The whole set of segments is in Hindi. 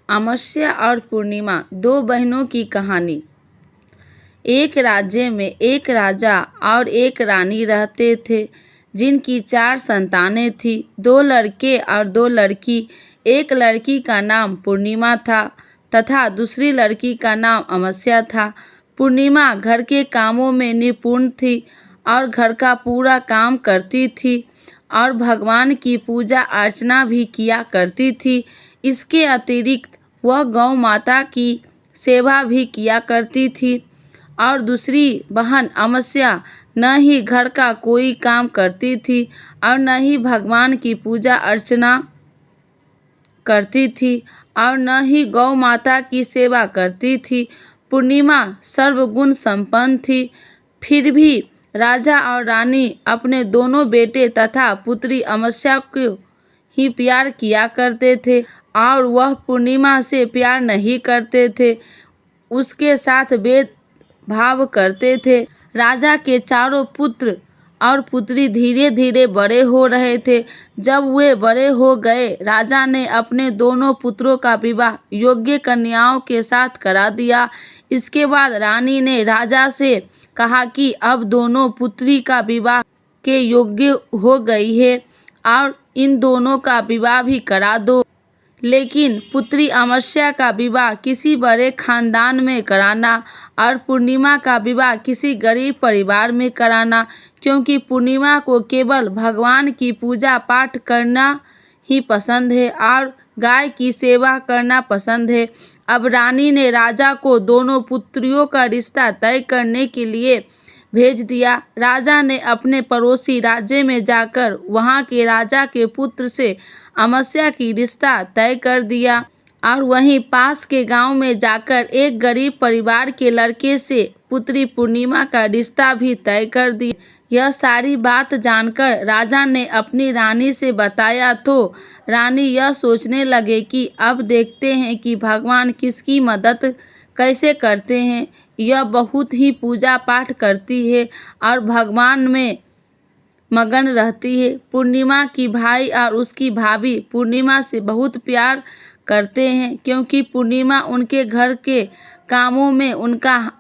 अमावस्या और पूर्णिमा, दो बहनों की कहानी। एक राज्य में एक राजा और एक रानी रहते थे, जिनकी 4 संतानें थीं, 2 लड़के और 2 लड़की। एक लड़की का नाम पूर्णिमा था तथा दूसरी लड़की का नाम अमावस्या था। पूर्णिमा घर के कामों में निपुण थी और घर का पूरा काम करती थी और भगवान की पूजा अर्चना भी किया करती थी। इसके अतिरिक्त वह गौ माता की सेवा भी किया करती थी। और दूसरी बहन अमावस्या न ही घर का कोई काम करती थी और न ही भगवान की पूजा अर्चना करती थी और न ही गौ माता की सेवा करती थी। पूर्णिमा सर्वगुण संपन्न थी, फिर भी राजा और रानी अपने दोनों बेटे तथा पुत्री अमावस्या को ही प्यार किया करते थे और वह पूर्णिमा से प्यार नहीं करते थे, उसके साथ भेदभाव करते थे। राजा के चारों पुत्र और पुत्री धीरे धीरे बड़े हो रहे थे। जब वे बड़े हो गए, राजा ने अपने दोनों पुत्रों का विवाह योग्य कन्याओं के साथ करा दिया। इसके बाद रानी ने राजा से कहा कि अब दोनों पुत्री का विवाह के योग्य हो गई है और इन दोनों का विवाह भी करा दो, लेकिन पुत्री अमावस्या का विवाह किसी बड़े खानदान में कराना और पूर्णिमा का विवाह किसी गरीब परिवार में कराना, क्योंकि पूर्णिमा को केवल भगवान की पूजा पाठ करना ही पसंद है और गाय की सेवा करना पसंद है। अब रानी ने राजा को दोनों पुत्रियों का रिश्ता तय करने के लिए भेज दिया। राजा ने अपने पड़ोसी राज्य में जाकर वहां के राजा के पुत्र से अमावस्या की रिश्ता तय कर दिया और वहीं पास के गांव में जाकर एक गरीब परिवार के लड़के से पुत्री पूर्णिमा का रिश्ता भी तय कर दिया। यह सारी बात जानकर राजा ने अपनी रानी से बताया तो रानी यह सोचने लगे कि अब देखते हैं कि भगवान किसकी मदद कैसे करते हैं। यह बहुत ही पूजा पाठ करती है और भगवान में मगन रहती है। पूर्णिमा की भाई और उसकी भाभी पूर्णिमा से बहुत प्यार करते हैं, क्योंकि पूर्णिमा उनके घर के कामों में उनका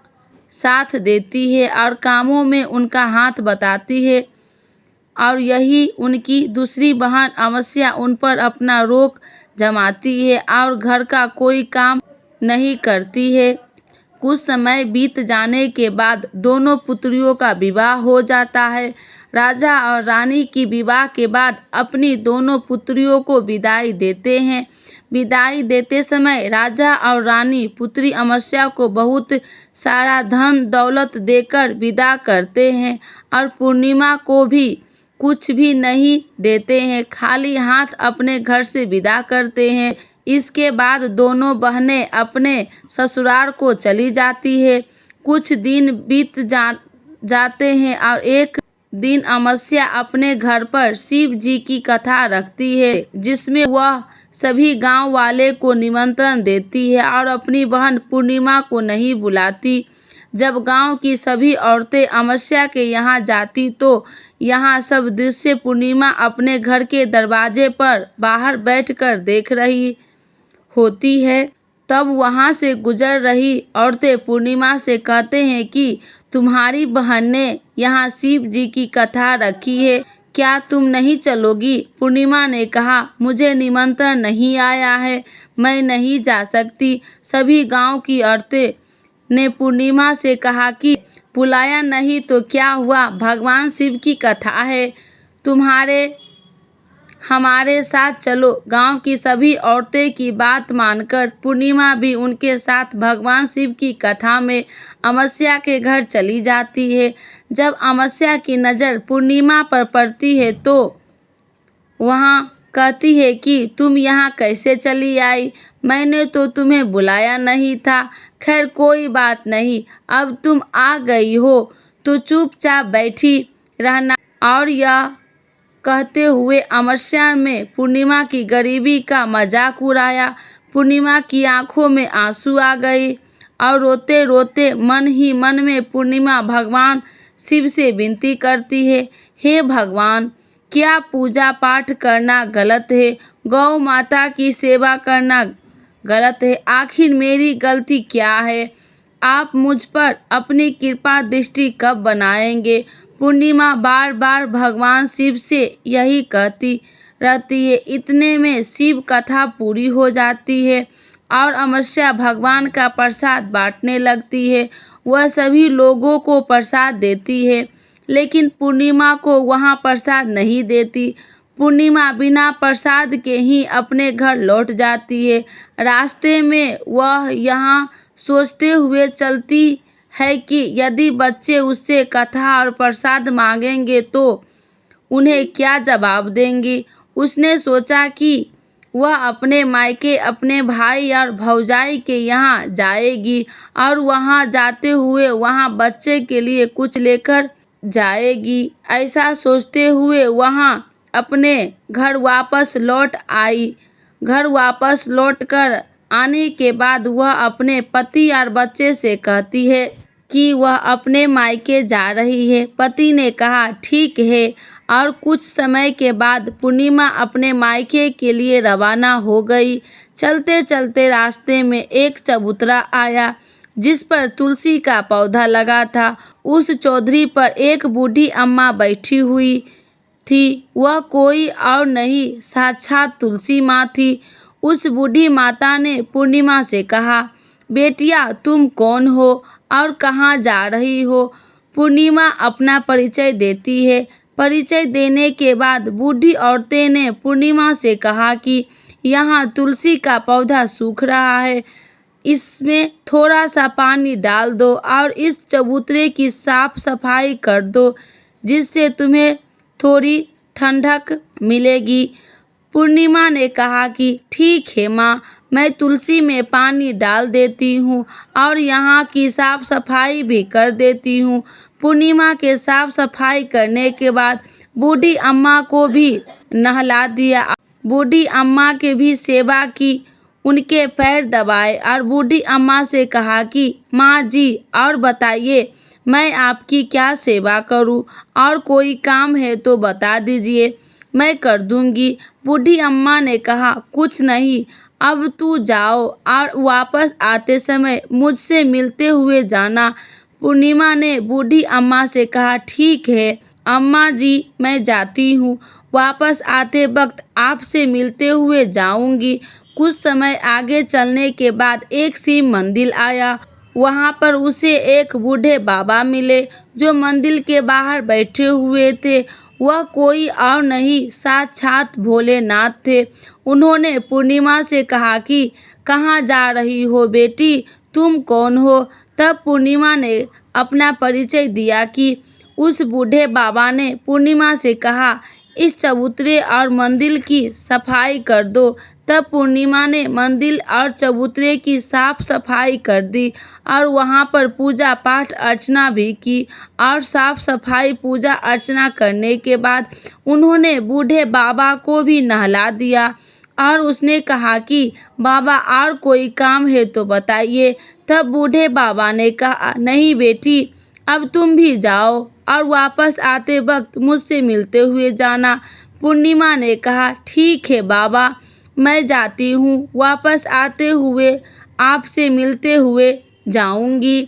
साथ देती है और कामों में उनका हाथ बताती है, और यही उनकी दूसरी बहन अमावस्या उन पर अपना रोक जमाती है और घर का कोई काम नहीं करती है। कुछ समय बीत जाने के बाद दोनों पुत्रियों का विवाह हो जाता है। राजा और रानी की विवाह के बाद अपनी दोनों पुत्रियों को विदाई देते हैं। विदाई देते समय राजा और रानी पुत्री अमावस्या को बहुत सारा धन दौलत देकर विदा करते हैं और पूर्णिमा को भी कुछ भी नहीं देते हैं, खाली हाथ अपने घर से विदा करते हैं। इसके बाद दोनों बहनें अपने ससुराल को चली जाती है। कुछ दिन बीत जाते हैं और एक दिन अमावस्या अपने घर पर शिव जी की कथा रखती है, जिसमें वह सभी गांव वाले को निमंत्रण देती है और अपनी बहन पूर्णिमा को नहीं बुलाती। जब गांव की सभी औरतें अमावस्या के यहाँ जाती तो यहाँ सब दृश्य पूर्णिमा अपने घर के दरवाजे पर बाहर बैठकर देख रही होती है। तब वहाँ से गुजर रही औरतें पूर्णिमा से कहते हैं कि तुम्हारी बहन ने यहाँ शिव जी की कथा रखी है, क्या तुम नहीं चलोगी? पूर्णिमा ने कहा, मुझे निमंत्रण नहीं आया है, मैं नहीं जा सकती। सभी गांव की औरतें ने पूर्णिमा से कहा कि बुलाया नहीं तो क्या हुआ, भगवान शिव की कथा है, तुम्हारे हमारे साथ चलो। गांव की सभी औरतें की बात मानकर पूर्णिमा भी उनके साथ भगवान शिव की कथा में अमावस्या के घर चली जाती है। जब अमावस्या की नज़र पूर्णिमा पर पड़ती है तो वहाँ कहती है कि तुम यहाँ कैसे चली आई, मैंने तो तुम्हें बुलाया नहीं था। खैर कोई बात नहीं, अब तुम आ गई हो तो चुपचाप बैठी रहना। और यह कहते हुए अमावस्या में पूर्णिमा की गरीबी का मजाक उड़ाया। पूर्णिमा की आंखों में आंसू आ गए और रोते रोते मन ही मन में पूर्णिमा भगवान शिव से विनती करती है, हे भगवान, क्या पूजा पाठ करना गलत है? गौ माता की सेवा करना गलत है। आखिर मेरी गलती क्या है? आप मुझ पर अपनी कृपा दृष्टि कब बनाएंगे? पूर्णिमा बार बार भगवान शिव से यही कहती रहती है। इतने में शिव कथा पूरी हो जाती है और अमावस्या भगवान का प्रसाद बांटने लगती है। वह सभी लोगों को प्रसाद देती है, लेकिन पूर्णिमा को वहाँ प्रसाद नहीं देती। पूर्णिमा बिना प्रसाद के ही अपने घर लौट जाती है। रास्ते में वह यहाँ सोचते हुए चलती है कि यदि बच्चे उससे कथा और प्रसाद मांगेंगे तो उन्हें क्या जवाब देंगी। उसने सोचा कि वह अपने मायके अपने भाई और भौजाई के यहाँ जाएगी और वहाँ जाते हुए वहाँ बच्चे के लिए कुछ लेकर जाएगी। ऐसा सोचते हुए वहाँ अपने घर वापस लौट आई। घर वापस लौटकर आने के बाद वह अपने पति और बच्चे से कहती है कि वह अपने मायके जा रही है। पति ने कहा ठीक है, और कुछ समय के बाद पूर्णिमा अपने मायके के लिए रवाना हो गई। चलते चलते रास्ते में एक चबूतरा आया जिस पर तुलसी का पौधा लगा था। उस चौधरी पर एक बूढ़ी अम्मा बैठी हुई थी। वह कोई और नहीं, साक्षात तुलसी माँ थी। उस बूढ़ी माता ने पूर्णिमा से कहा, बेटिया तुम कौन हो और कहाँ जा रही हो? पूर्णिमा अपना परिचय देती है। परिचय देने के बाद बूढ़ी औरतें ने पूर्णिमा से कहा कि यहाँ तुलसी का पौधा सूख रहा है, इसमें थोड़ा सा पानी डाल दो और इस चबूतरे की साफ सफाई कर दो, जिससे तुम्हें थोड़ी ठंडक मिलेगी। पूर्णिमा ने कहा कि ठीक है माँ, मैं तुलसी में पानी डाल देती हूँ और यहाँ की साफ सफाई भी कर देती हूँ। पूर्णिमा के साफ सफाई करने के बाद बूढ़ी अम्मा को भी नहला दिया। बूढ़ी अम्मा के भी सेवा की, उनके पैर दबाए और बूढ़ी अम्मा से कहा कि माँ जी और बताइए, मैं आपकी क्या सेवा करूँ? और कोई काम है तो बता दीजिए, मैं कर दूंगी। बूढ़ी अम्मा ने कहा कुछ नहीं, अब तू जाओ और वापस आते समय मुझसे मिलते हुए जाना। पूर्णिमा ने बूढ़ी अम्मा से कहा ठीक है अम्मा जी, मैं जाती हूँ, वापस आते वक्त आपसे मिलते हुए जाऊंगी। कुछ समय आगे चलने के बाद एक शिव मंदिर आया। वहाँ पर उसे एक बूढ़े बाबा मिले जो मंदिर के बाहर बैठे हुए थे। वह कोई और नहीं, साक्षात भोलेनाथ थे। उन्होंने पूर्णिमा से कहा कि कहाँ जा रही हो बेटी, तुम कौन हो? तब पूर्णिमा ने अपना परिचय दिया कि उस बूढ़े बाबा ने पूर्णिमा से कहा इस चबूतरे और मंदिर की सफाई कर दो। तब पूर्णिमा ने मंदिर और चबूतरे की साफ सफाई कर दी और वहाँ पर पूजा पाठ अर्चना भी की। और साफ सफाई पूजा अर्चना करने के बाद उन्होंने बूढ़े बाबा को भी नहला दिया और उसने कहा कि बाबा और कोई काम है तो बताइए। तब बूढ़े बाबा ने कहा नहीं बेटी, अब तुम भी जाओ और वापस आते वक्त मुझसे मिलते हुए जाना। पूर्णिमा ने कहा ठीक है बाबा, मैं जाती हूँ, वापस आते हुए आपसे मिलते हुए जाऊंगी।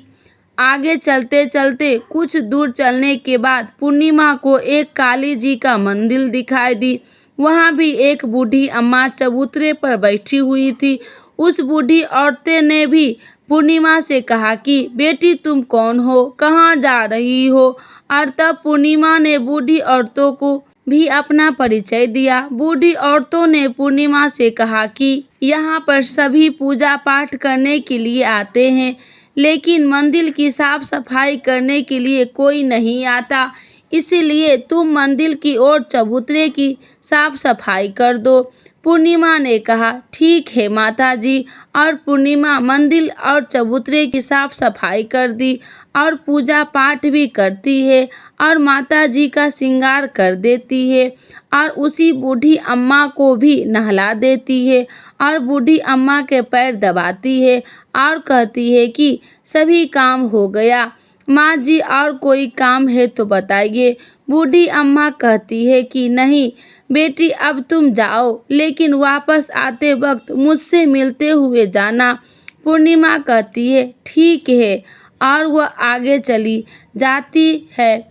आगे चलते चलते कुछ दूर चलने के बाद पूर्णिमा को एक काली जी का मंदिर दिखाई दी। वहाँ भी एक बूढ़ी अम्मा चबूतरे पर बैठी हुई थी। उस बूढ़ी औरतें ने भी पूर्णिमा से कहा कि बेटी तुम कौन हो, कहाँ जा रही हो? और तब पूर्णिमा ने बूढ़ी औरतों को भी अपना परिचय दिया। बूढ़ी औरतों ने पूर्णिमा से कहा कि यहाँ पर सभी पूजा पाठ करने के लिए आते हैं, लेकिन मंदिर की साफ सफाई करने के लिए कोई नहीं आता, इसीलिए तुम मंदिर की ओर चबूतरे की साफ सफाई कर दो। पूर्णिमा ने कहा ठीक है माता जी, और पूर्णिमा मंदिर और चबूतरे की साफ सफाई कर दी और पूजा पाठ भी करती है और माता जी का श्रृंगार कर देती है और उसी बूढ़ी अम्मा को भी नहला देती है और बूढ़ी अम्मा के पैर दबाती है और कहती है कि सभी काम हो गया। माँ जी और कोई काम है तो बताइए। बूढ़ी अम्मा कहती है कि नहीं बेटी अब तुम जाओ, लेकिन वापस आते वक्त मुझसे मिलते हुए जाना। पूर्णिमा कहती है ठीक है, और वह आगे चली जाती है।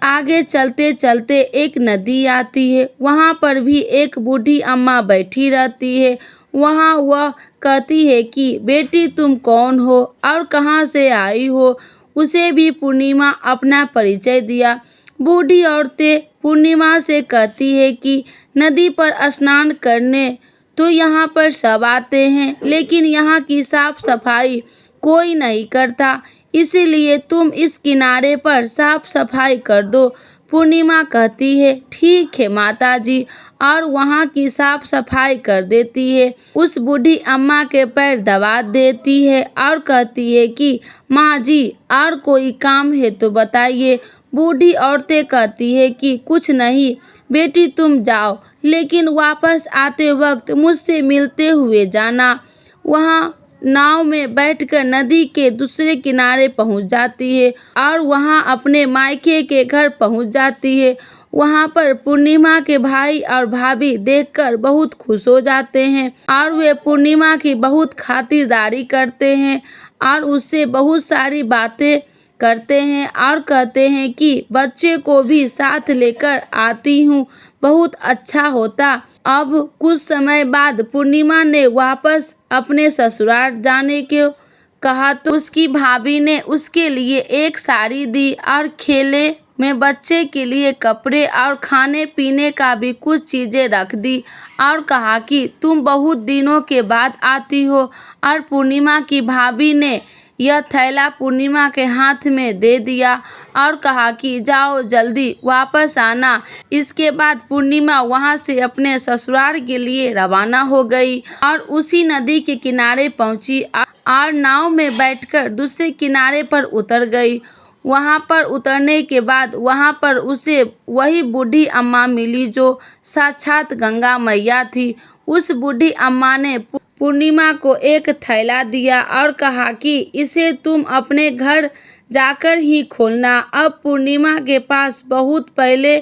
आगे चलते चलते एक नदी आती है। वहाँ पर भी एक बूढ़ी अम्मा बैठी रहती है। वहाँ वह कहती है कि बेटी तुम कौन हो और कहाँ से आई हो। उसे भी पूर्णिमा अपना परिचय दिया। बूढ़ी औरतें पूर्णिमा से कहती है कि नदी पर स्नान करने तो यहाँ पर सब आते हैं, लेकिन यहाँ की साफ सफाई कोई नहीं करता, इसीलिए तुम इस किनारे पर साफ सफाई कर दो। पूर्णिमा कहती है ठीक है माताजी, और वहाँ की साफ सफाई कर देती है। उस बूढ़ी अम्मा के पैर दबा देती है और कहती है कि माँ जी और कोई काम है तो बताइए। बूढ़ी औरतें कहती है कि कुछ नहीं बेटी तुम जाओ, लेकिन वापस आते वक्त मुझसे मिलते हुए जाना। वहाँ नाव में बैठकर नदी के दूसरे किनारे पहुंच जाती है और वहां अपने मायके के घर पहुंच जाती है। वहां पर पूर्णिमा के भाई और भाभी देखकर बहुत खुश हो जाते हैं और वे पूर्णिमा की बहुत खातिरदारी करते हैं और उससे बहुत सारी बातें करते हैं और कहते हैं कि बच्चे को भी साथ लेकर आती हूँ, बहुत अच्छा होता। अब कुछ समय बाद पूर्णिमा ने वापस अपने ससुराल जाने को कहा तो उसकी भाभी ने उसके लिए एक साड़ी दी और खेले में बच्चे के लिए कपड़े और खाने पीने का भी कुछ चीज़ें रख दी और कहा कि तुम बहुत दिनों के बाद आती हो। और पूर्णिमा की भाभी ने यह थैला पूर्णिमा के हाथ में दे दिया और कहा कि जाओ जल्दी वापस आना। इसके बाद पूर्णिमा वहां से अपने ससुराल के लिए रवाना हो गई और उसी नदी के किनारे पहुंची और नाव में बैठकर दूसरे किनारे पर उतर गई। वहां पर उतरने के बाद वहां पर उसे वही बूढ़ी अम्मा मिली जो साक्षात गंगा मैया थी। उस बूढ़ी अम्मा ने पूर्णिमा को एक थैला दिया और कहा कि इसे तुम अपने घर जाकर ही खोलना। अब पूर्णिमा के पास बहुत पहले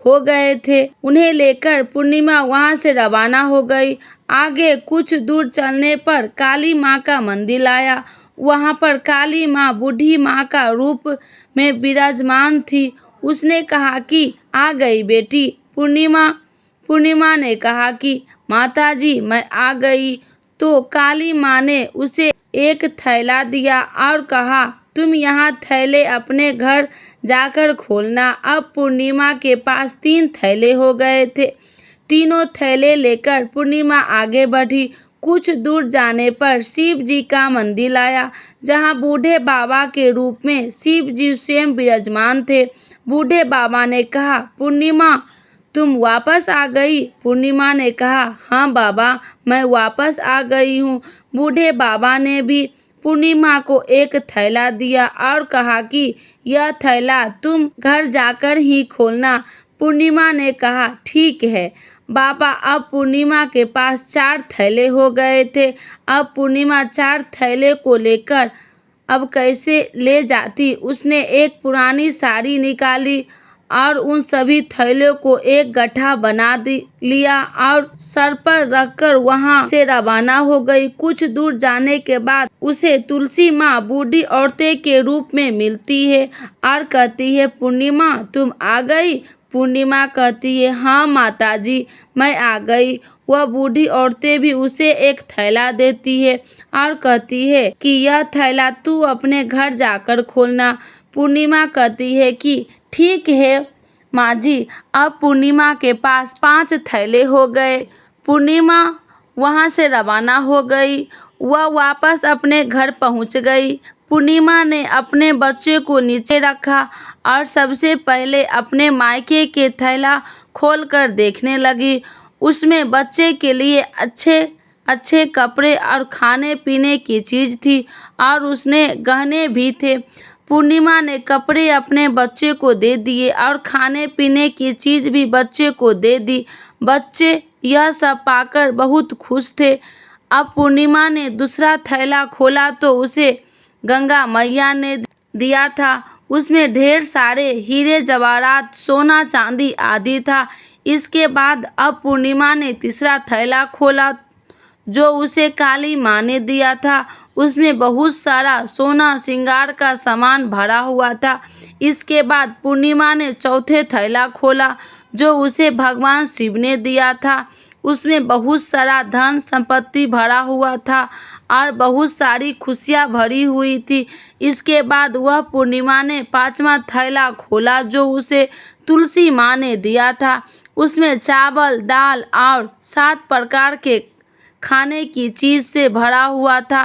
हो गए थे। उन्हें लेकर पूर्णिमा वहां से रवाना हो गई। आगे कुछ दूर चलने पर काली माँ का मंदिर आया। वहां पर काली माँ बूढ़ी माँ का रूप में विराजमान थी। उसने कहा कि आ गई बेटी। पूर्णिमा ने कहा कि माताजी मैं आ गई। तो काली माँ ने उसे एक थैला दिया और कहा तुम यहाँ थैले अपने घर जाकर खोलना। अब पूर्णिमा के पास 3 थैले हो गए थे। तीनों थैले लेकर पूर्णिमा आगे बढ़ी। कुछ दूर जाने पर शिव जी का मंदिर आया, जहाँ बूढ़े बाबा के रूप में शिव जी स्वयं विराजमान थे। बूढ़े बाबा ने कहा पूर्णिमा तुम वापस आ गई। पूर्णिमा ने कहा हाँ बाबा मैं वापस आ गई हूँ। बूढ़े बाबा ने भी पूर्णिमा को एक थैला दिया और कहा कि यह थैला तुम घर जाकर ही खोलना। पूर्णिमा ने कहा ठीक है बाबा। अब पूर्णिमा के पास 4 थैले हो गए थे। अब पूर्णिमा 4 थैले को लेकर अब कैसे ले जाती। उसने एक पुरानी साड़ी निकाली और उन सभी थैलों को एक गड्ढा बना लिया और सर पर रखकर वहां से रवाना हो गई। कुछ दूर जाने के बाद उसे तुलसी माँ बूढ़ी औरतें के रूप में मिलती है और कहती है पूर्णिमा तुम आ गई। पूर्णिमा कहती है हाँ माताजी मैं आ गई। वह बूढ़ी औरतें भी उसे एक थैला देती है और कहती है कि यह थैला तू अपने घर जाकर खोलना। पूर्णिमा कहती है कि ठीक है माँ जी। अब पूर्णिमा के पास 5 थैले हो गए। पूर्णिमा वहाँ से रवाना हो गई। वह वापस अपने घर पहुँच गई। पूर्णिमा ने अपने बच्चे को नीचे रखा और सबसे पहले अपने मायके के थैला खोलकर देखने लगी। उसमें बच्चे के लिए अच्छे कपड़े और खाने पीने की चीज़ थी और उसने गहने भी थे। पूर्णिमा ने कपड़े अपने बच्चे को दे दिए और खाने पीने की चीज़ भी बच्चे को दे दी। बच्चे यह सब पाकर बहुत खुश थे। अब पूर्णिमा ने दूसरा थैला खोला तो उसे गंगा मैया ने दिया था। उसमें ढेर सारे हीरे जवाहरात, सोना चांदी आदि था। इसके बाद अब पूर्णिमा ने तीसरा थैला खोला जो उसे काली माँ ने दिया था। उसमें बहुत सारा सोना श्रृंगार का सामान भरा हुआ था। इसके बाद पूर्णिमा ने चौथे थैला खोला जो उसे भगवान शिव ने दिया था। उसमें बहुत सारा धन संपत्ति भरा हुआ था और बहुत सारी खुशियाँ भरी हुई थी। इसके बाद वह पूर्णिमा ने पांचवा थैला खोला जो उसे तुलसी माँ ने दिया था। उसमें चावल, दाल और 7 प्रकार के खाने की चीज़ से भरा हुआ था।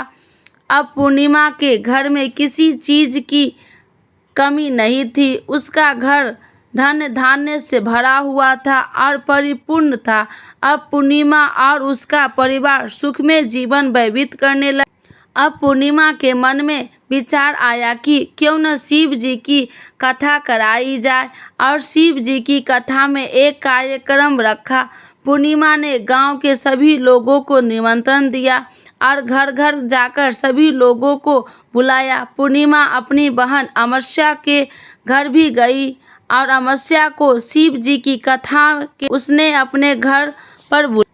अब पूर्णिमा के घर में किसी चीज़ की कमी नहीं थी। उसका घर धन धान्य से भरा हुआ था और परिपूर्ण था। अब पूर्णिमा और उसका परिवार सुख में जीवन व्यतीत करने लगा। अब पूर्णिमा के मन में विचार आया कि क्यों न शिव जी की कथा कराई जाए और शिव जी की कथा में एक कार्यक्रम रखा। पूर्णिमा ने गांव के सभी लोगों को निमंत्रण दिया और घर घर जाकर सभी लोगों को बुलाया। पूर्णिमा अपनी बहन अमावस्या के घर भी गई और अमावस्या को शिव जी की कथा के उसने अपने घर पर बुलाया।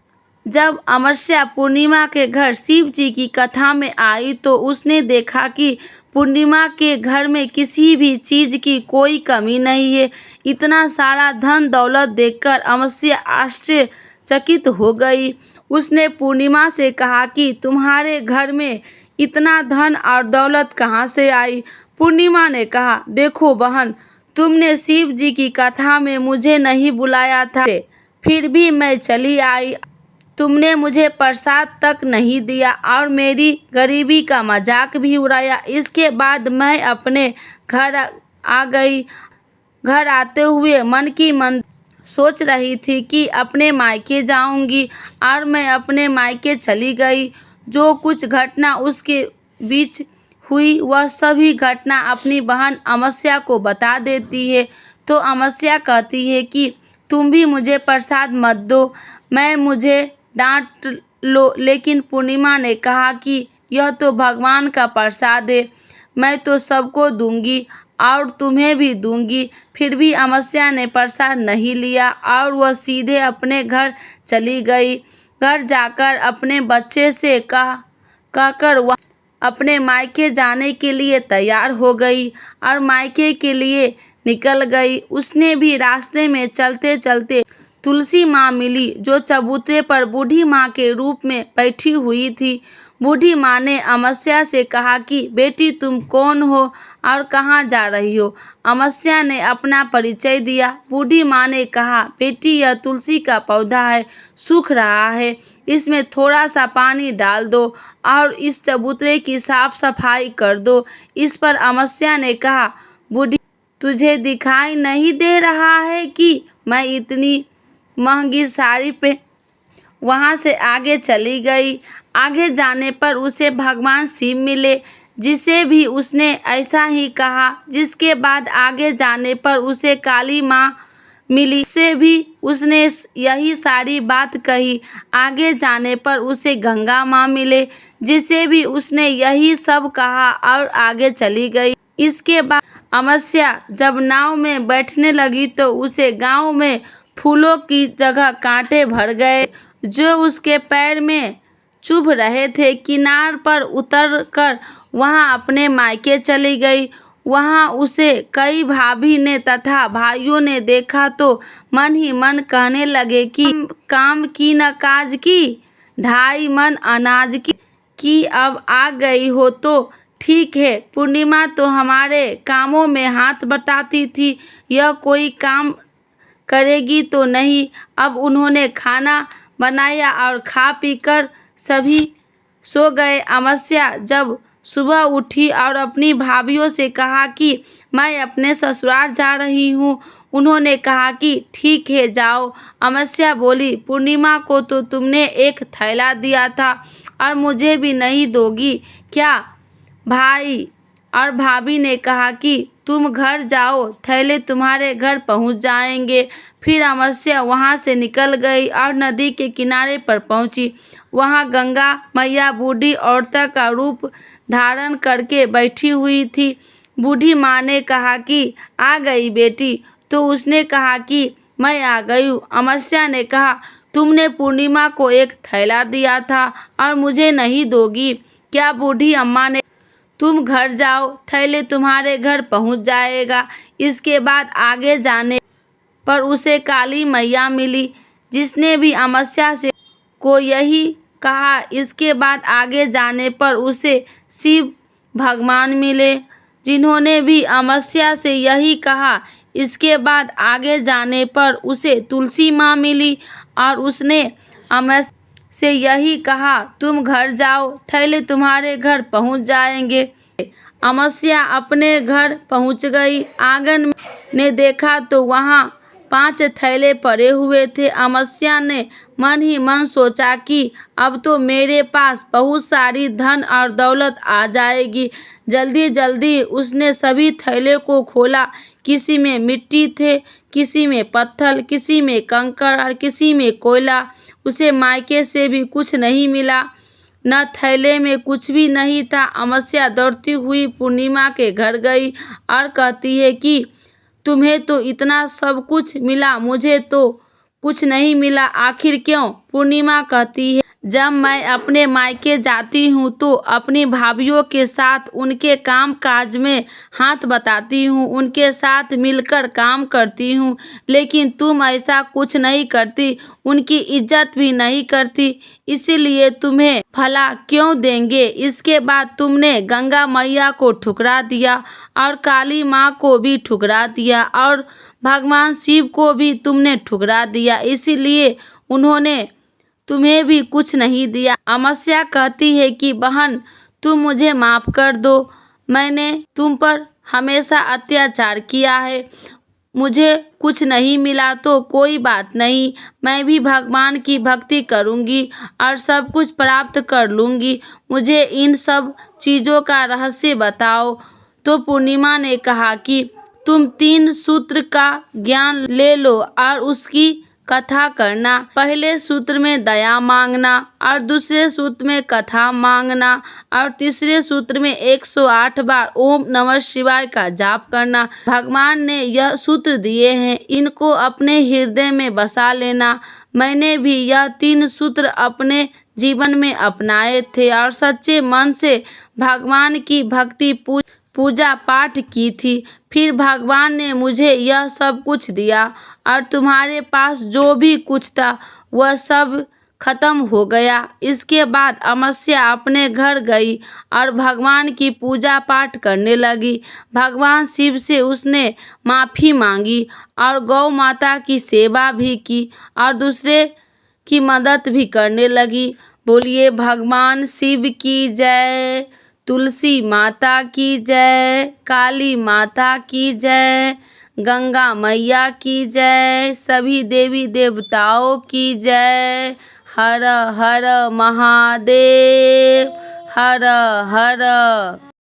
जब अमावस्या पूर्णिमा के घर शिव जी की कथा में आई तो उसने देखा कि पूर्णिमा के घर में किसी भी चीज़ की कोई कमी नहीं है। इतना सारा धन दौलत देखकर अमावस्या आश्चर्यचकित हो गई। उसने पूर्णिमा से कहा कि तुम्हारे घर में इतना धन और दौलत कहाँ से आई? पूर्णिमा ने कहा, देखो बहन, तुमने शिव जी की कथा में मुझे नहीं बुलाया था, फिर भी मैं चली आई। तुमने मुझे प्रसाद तक नहीं दिया और मेरी गरीबी का मजाक भी उड़ाया। इसके बाद मैं अपने घर आ गई। घर आते हुए मन की मन सोच रही थी कि अपने मायके जाऊंगी और मैं अपने मायके चली गई। जो कुछ घटना उसके बीच हुई वह सभी घटना अपनी बहन अमावस्या को बता देती है। तो अमावस्या कहती है कि तुम भी मुझे प्रसाद मत दो, मैं मुझे डांट लो। लेकिन पूर्णिमा ने कहा कि यह तो भगवान का प्रसाद है, मैं तो सबको दूंगी और तुम्हें भी दूंगी। फिर भी अमावस्या ने प्रसाद नहीं लिया और वह सीधे अपने घर चली गई। घर जाकर अपने बच्चे से कहकर वह अपने मायके जाने के लिए तैयार हो गई और मायके के लिए निकल गई। उसने भी रास्ते में चलते चलते तुलसी माँ मिली जो चबूतरे पर बूढ़ी माँ के रूप में बैठी हुई थी। बूढ़ी माँ ने अमावस्या से कहा कि बेटी तुम कौन हो और कहाँ जा रही हो? अमावस्या ने अपना परिचय दिया। बूढ़ी माँ ने कहा, बेटी यह तुलसी का पौधा है, सूख रहा है, इसमें थोड़ा सा पानी डाल दो और इस चबूतरे की साफ सफाई कर दो। इस पर अमावस्या ने कहा, बूढ़ी तुझे दिखाई नहीं दे रहा है कि मैं इतनी महंगी साड़ी पे? वहाँ से आगे चली गई। आगे जाने पर उसे भगवान शिव मिले जिसे भी उसने ऐसा ही कहा। जिसके बाद आगे जाने पर उसे काली माँ मिली, इससे भी उसने यही सारी बात कही। आगे जाने पर उसे गंगा माँ मिले जिसे भी उसने यही सब कहा और आगे चली गई। इसके बाद अमावस्या जब नाव में बैठने लगी तो उसे गांव में फूलों की जगह कांटे भर गए जो उसके पैर में चुभ रहे थे। किनार पर उतरकर वहां अपने मायके चली गई। वहां उसे कई भाभी ने तथा भाइयों ने देखा तो मन ही मन कहने लगे कि काम की न काज की, 2.5 मन अनाज की अब आ गई हो तो ठीक है। पूर्णिमा तो हमारे कामों में हाथ बटाती थी, यह कोई काम करेगी तो नहीं। अब उन्होंने खाना बनाया और खा पीकर सभी सो गए। अमावस्या जब सुबह उठी और अपनी भाभीयों से कहा कि मैं अपने ससुराल जा रही हूँ। उन्होंने कहा कि ठीक है जाओ। अमावस्या बोली, पूर्णिमा को तो तुमने एक थैला दिया था और मुझे भी नहीं दोगी क्या? भाई और भाभी ने कहा कि तुम घर जाओ, थैले तुम्हारे घर पहुंच जाएंगे। फिर अमावस्या वहां से निकल गई और नदी के किनारे पर पहुंची। वहां गंगा मैया बूढ़ी औरत का रूप धारण करके बैठी हुई थी। बूढ़ी माँ ने कहा कि आ गई बेटी, तो उसने कहा कि मैं आ गई हूँ। अमावस्या ने कहा, तुमने पूर्णिमा को एक थैला दिया था और मुझे नहीं दोगी क्या? बूढ़ी अम्मा ने, तुम घर जाओ, थैले तुम्हारे घर पहुँच जाएगा। इसके बाद आगे जाने पर उसे काली मैया मिली, जिसने भी अमावस्या से को यही कहा। इसके बाद आगे जाने पर उसे शिव भगवान मिले, जिन्होंने भी अमावस्या से यही कहा। इसके बाद आगे जाने पर उसे तुलसी माँ मिली और उसने अमावस्या से यही कहा, तुम घर जाओ, थैले तुम्हारे घर पहुँच जाएंगे। अमावस्या अपने घर पहुँच गई। आंगन ने देखा तो वहाँ 5 थैले पड़े हुए थे। अमावस्या ने मन ही मन सोचा कि अब तो मेरे पास बहुत सारी धन और दौलत आ जाएगी। जल्दी जल्दी उसने सभी थैले को खोला। किसी में मिट्टी थे, किसी में पत्थर, किसी में कंकड़ और किसी में कोयला। उसे मायके से भी कुछ नहीं मिला, न थैले में कुछ भी नहीं था। अमावस्या दौड़ती हुई पूर्णिमा के घर गई और कहती है कि तुम्हें तो इतना सब कुछ मिला, मुझे तो कुछ नहीं मिला, आखिर क्यों? पूर्णिमा कहती है, जब मैं अपने मायके जाती हूँ तो अपनी भाभीियों के साथ उनके काम काज में हाथ बटाती हूँ, उनके साथ मिलकर काम करती हूँ, लेकिन तुम ऐसा कुछ नहीं करती, उनकी इज्जत भी नहीं करती, इसीलिए तुम्हें भला क्यों देंगे? इसके बाद तुमने गंगा मैया को ठुकरा दिया और काली माँ को भी ठुकरा दिया और भगवान शिव को भी तुमने ठुकरा दिया, इसीलिए उन्होंने तुम्हें भी कुछ नहीं दिया। अमावस्या कहती है कि बहन, तुम मुझे माफ़ कर दो, मैंने तुम पर हमेशा अत्याचार किया है, मुझे कुछ नहीं मिला तो कोई बात नहीं, मैं भी भगवान की भक्ति करूंगी और सब कुछ प्राप्त कर लूंगी, मुझे इन सब चीज़ों का रहस्य बताओ। तो पूर्णिमा ने कहा कि तुम 3 सूत्र का ज्ञान ले लो और उसकी कथा करना। पहले सूत्र में दया मांगना और दूसरे सूत्र में कथा मांगना और तीसरे सूत्र में 108 बार ओम नमः शिवाय का जाप करना। भगवान ने यह सूत्र दिए हैं, इनको अपने हृदय में बसा लेना। मैंने भी यह 3 सूत्र अपने जीवन में अपनाए थे और सच्चे मन से भगवान की भक्ति पूजा पाठ की थी। फिर भगवान ने मुझे यह सब कुछ दिया और तुम्हारे पास जो भी कुछ था वह सब खत्म हो गया। इसके बाद अमावस्या अपने घर गई और भगवान की पूजा पाठ करने लगी। भगवान शिव से उसने माफ़ी मांगी और गौ माता की सेवा भी की और दूसरे की मदद भी करने लगी। बोलिए भगवान शिव की जय, तुलसी माता की जय, काली माता की जय, गंगा मैया की जय, सभी देवी देवताओं की जय। हर हर महादेव, हर हर।